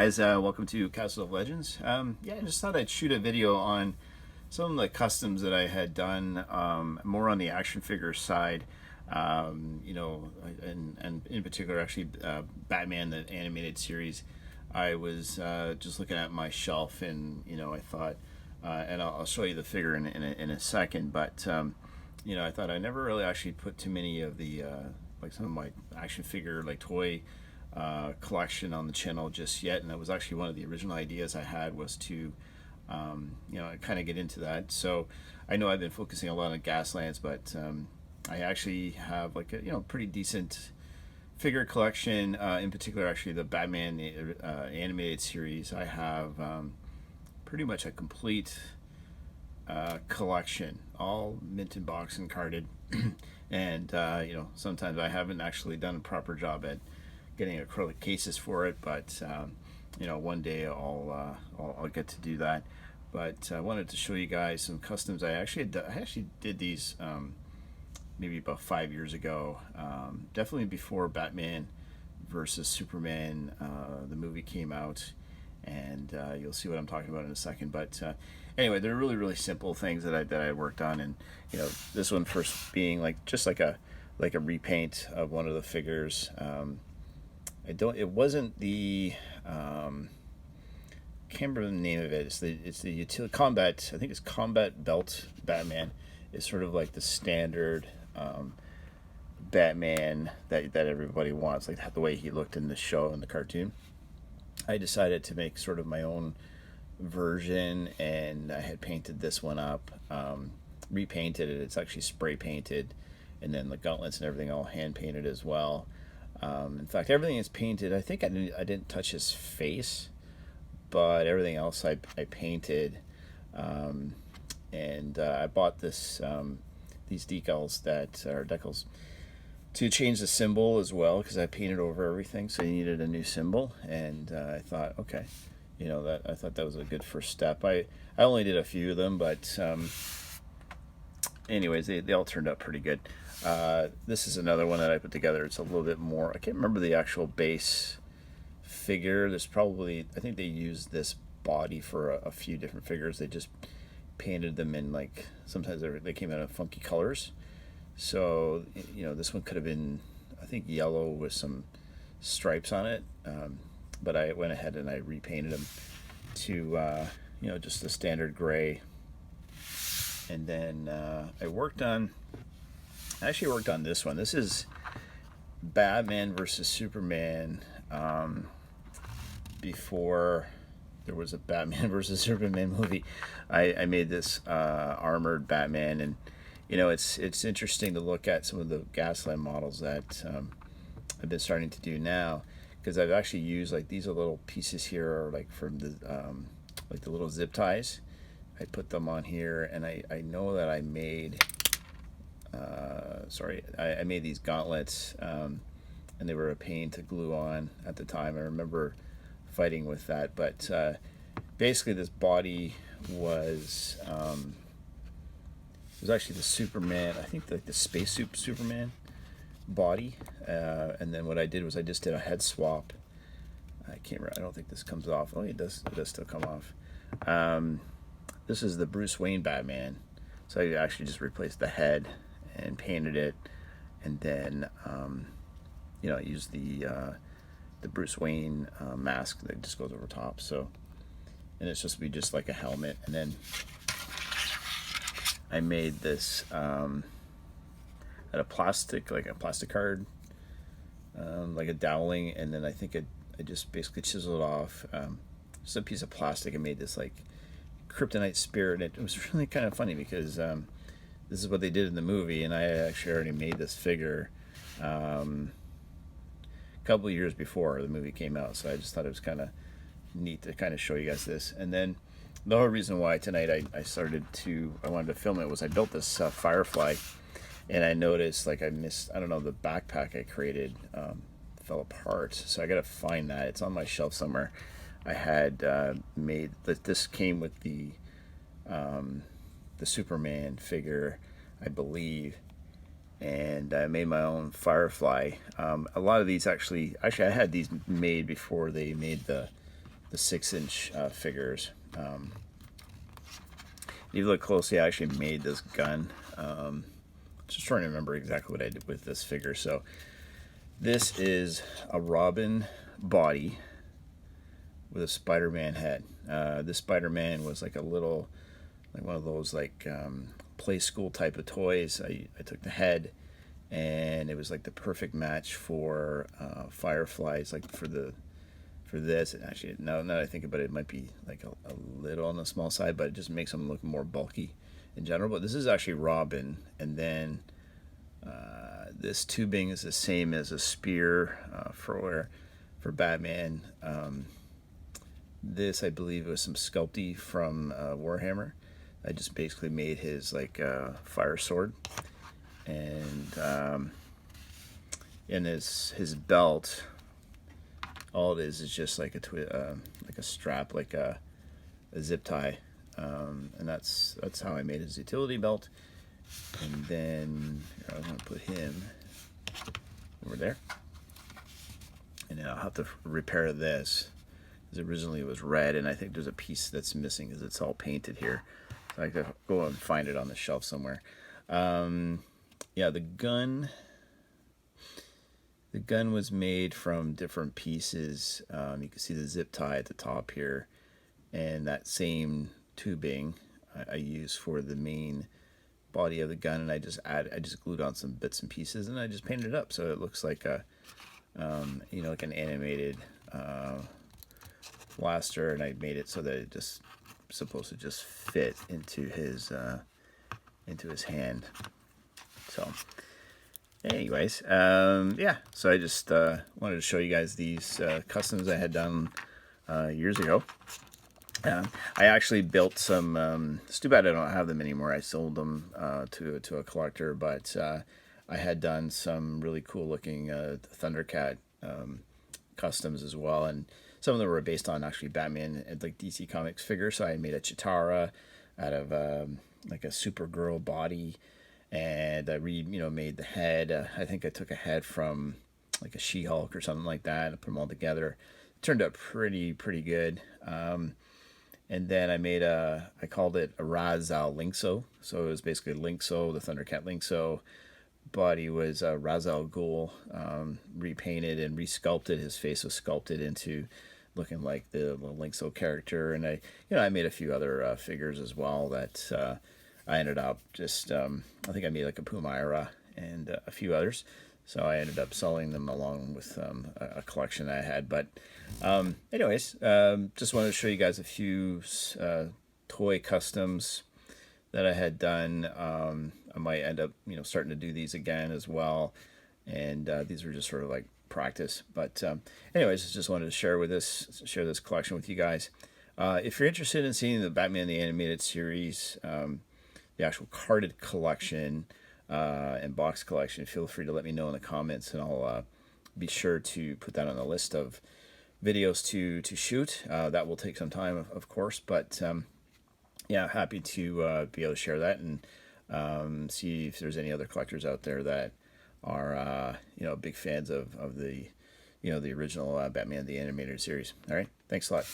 guys, welcome to Castle of Legends. Yeah, I just thought I'd shoot a video on some of the customs that I had done, more on the action figure side. And in particular, actually, Batman, the animated series. I was just looking at my shelf, and I thought, and I'll show you the figure in a second. But I thought I never really actually put too many of the like some of my action figure like toy collection on the channel just yet, and that was actually one of the original ideas I had, was to kind of get into that. So I know I've been focusing a lot on Gaslands, but I actually have like a pretty decent figure collection, in particular actually the Batman animated series. I have pretty much a complete collection, all mint in box and carded. And sometimes I haven't actually done a proper job at getting acrylic cases for it, but one day I'll get to do that. But I wanted to show you guys some customs. I actually did these maybe about 5 years ago, definitely before Batman versus Superman the movie came out, and you'll see what I'm talking about in a second. But anyway, they're really simple things that I worked on, and this one first being just like a repaint of one of the figures. It wasn't the can't remember the name of it. It's the utility combat. I think it's Combat Belt Batman. It's sort of like the standard Batman that everybody wants, like the way he looked in the show and the cartoon. I decided to make sort of my own version, and I had painted this one up, repainted it. It's actually spray painted, and then the gauntlets and everything all hand painted as well. In fact, everything is painted. I think I didn't touch his face, but everything else I painted. And I bought these decals to change the symbol as well, because I painted over everything, so you needed a new symbol. And I thought, okay, I thought that was a good first step. I only did a few of them, but anyways, they all turned out pretty good. This is another one that I put together. It's a little bit more, I can't remember the actual base figure. I think they used this body for a few different figures. They just painted them in, like, sometimes they came out in funky colors. So this one could have been, I think, yellow with some stripes on it, but I went ahead and I repainted them to just the standard gray. And then I actually worked on this one. This is Batman versus Superman, before there was a Batman versus Superman movie. I made this armored Batman, and it's interesting to look at some of the Gasland models that I've been starting to do now, because I've actually used, like, these are little pieces here, or like from the like the little zip ties. I put them on here, and I know that I made I made these gauntlets, and they were a pain to glue on at the time. I remember fighting with that, but basically this body was actually the Superman, I think the spacesuit Superman body, and then what I did was I just did a head swap. I can't remember, I don't think this comes off. Oh, it does still come off. This is the Bruce Wayne Batman, so I actually just replaced the head and painted it, and then I used the Bruce Wayne mask that just goes over top. So, and it's just just like a helmet. And then I made this out of plastic, like a plastic card, like a doweling, and then I think I just basically chiseled off just a piece of plastic and made this like kryptonite spear. And it was really kind of funny, because this is what they did in the movie, and I actually already made this figure a couple of years before the movie came out, so I just thought it was kind of neat to kind of show you guys this. And then the whole reason why tonight I wanted to film it was I built this FireFly, and I noticed, like, I don't know, the backpack I created fell apart, so I gotta find that. It's on my shelf somewhere. I had made this came with the Superman figure, I believe, and I made my own FireFly. A lot of these actually I had these made before they made the the 6-inch figures. If you look closely, I actually made this gun. Just trying to remember exactly what I did with this figure. So this is a Robin body with a Spider-Man head. This Spider-Man was like a little, like one of those like play school type of toys. I took the head, and it was like the perfect match for Fireflies, like for this. And actually, now that I think about it, it might be like a little on the small side, but it just makes them look more bulky in general. But this is actually Robin, and then this tubing is the same as a spear for Batman. This, I believe, was some sculpty from Warhammer. I just basically made his like fire sword, and his belt. All it is just like a strap, like a zip tie, and that's how I made his utility belt. And then I'm gonna put him over there, and then I'll have to repair this, because originally it was red, and I think there's a piece that's missing because it's all painted here. So I have to go and find it on the shelf somewhere. Yeah, the gun was made from different pieces. You can see the zip tie at the top here, and that same tubing I use for the main body of the gun, and I just glued on some bits and pieces, and I just painted it up so it looks like a like an animated blaster, and I made it so that it just supposed to just fit into his hand. So anyways, yeah, so I just wanted to show you guys these customs I had done years ago. I actually built some, it's too bad I don't have them anymore. I sold them to a collector, but I had done some really cool looking Thundercat customs as well, and some of them were based on actually Batman and like DC Comics figures. So I made a Chitara out of like a Supergirl body, and I made the head. I think I took a head from like a She-Hulk or something like that, and put them all together. It turned out pretty good. And then I called it a Ra's-al Linkso. So it was basically Linkso, the Thundercat Linkso. Body was Ra's-al Ghul, repainted and resculpted. His face was sculpted into looking like the Linkso character. And I made a few other figures as well that I ended up just, I think I made like a Pumaira and a few others. So I ended up selling them along with a collection I had. But anyways, just wanted to show you guys a few toy customs that I had done. I might end up, starting to do these again as well. And these were just sort of like practice. But anyways, just wanted to share this collection with you guys. If you're interested in seeing the Batman the Animated Series, the actual carded collection and box collection, feel free to let me know in the comments, and I'll be sure to put that on the list of videos to shoot. That will take some time, of course, but yeah, happy to be able to share that and see if there's any other collectors out there that are big fans of the the original Batman the Animated Series. All right, thanks a lot.